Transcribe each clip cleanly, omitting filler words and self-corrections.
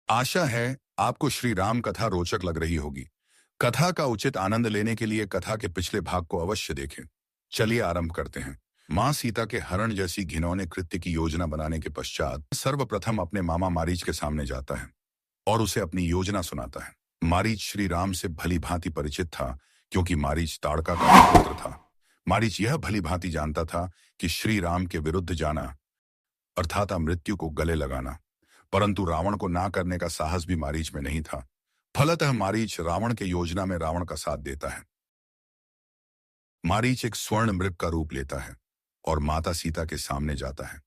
आशा है आपको श्री राम कथा रोचक लग रही होगी। कथा का उचित आनंद लेने के लिए कथा के पिछले भाग को अवश्य देखें। चलिए आरंभ करते हैं। मां सीता के हरण जैसी घिनौने कृत्य की योजना बनाने के पश्चात सर्वप्रथम अपने मामा मारीच के सामने जाता है और उसे अपनी योजना सुनाता है। मारीच श्री राम से भली भांति परिचित था, क्योंकि मारीच ताड़का का पुत्र था। मारीच यह भली भांति जानता था कि श्री राम के विरुद्ध जाना अर्थात मृत्यु को गले लगाना, परंतु रावण को ना करने का साहस भी मारीच में नहीं था। फलतः मारीच रावण के योजना में रावण का साथ देता है। मारीच एक स्वर्ण मृग का रूप लेता है और माता सीता के सामने जाता है।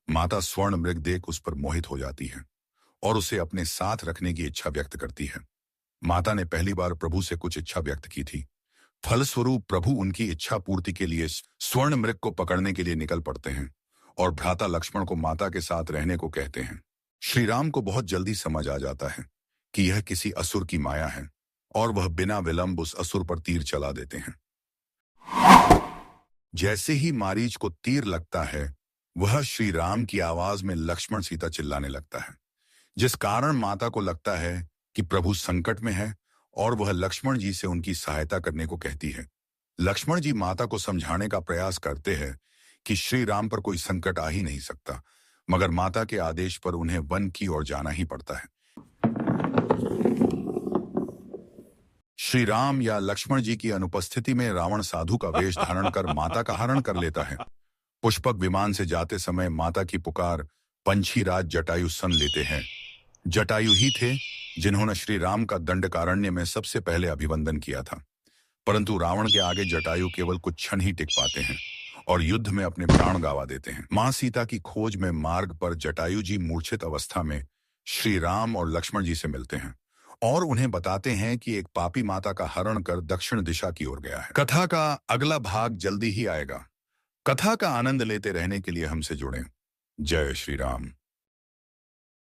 माता स्वर्ण मृग देख उस पर मोहित हो जाती है और उसे अपने साथ रखने की इच्छा व्यक्त करती है। माता ने पहली बार प्रभु से कुछ इच्छा व्यक्त की थी। फलस्वरूप प्रभु उनकी इच्छा पूर्ति के लिए स्वर्ण मृग को पकड़ने के लिए निकल पड़ते हैं और भ्राता लक्ष्मण को माता के साथ रहने को कहते हैं। श्री राम को बहुत जल्दी समझ आ जाता है कि यह किसी असुर की माया है और वह बिना विलंब उस असुर पर तीर चला देते हैं। जैसे ही मारीच को तीर लगता है, वह श्री राम की आवाज में लक्ष्मण सीता चिल्लाने लगता है, जिस कारण माता को लगता है कि प्रभु संकट में है और वह लक्ष्मण जी से उनकी सहायता करने को कहती है। लक्ष्मण जी माता को समझाने का प्रयास करते हैं कि श्री राम पर कोई संकट आ ही नहीं सकता, मगर माता के आदेश पर उन्हें वन की ओर जाना ही पड़ता है। श्री राम या लक्ष्मण जी की अनुपस्थिति में रावण साधु का वेश धारण कर माता का हरण कर लेता है। पुष्पक विमान से जाते समय माता की पुकार पंछी राज जटायु सुन लेते हैं। जटायु ही थे जिन्होंने श्री राम का दंडकारण्य में सबसे पहले अभिवंदन किया था, परंतु रावण के आगे जटायु केवल कुछ क्षण ही टिक पाते हैं और युद्ध में अपने प्राण गंवा देते हैं। मां सीता की खोज में मार्ग पर जटायु जी मूर्छित अवस्था में श्री राम और लक्ष्मण जी से मिलते हैं और उन्हें बताते हैं कि एक पापी माता का हरण कर दक्षिण दिशा की ओर गया है। कथा का अगला भाग जल्दी ही आएगा। कथा का आनंद लेते रहने के लिए हमसे जुड़ें। जय श्री राम।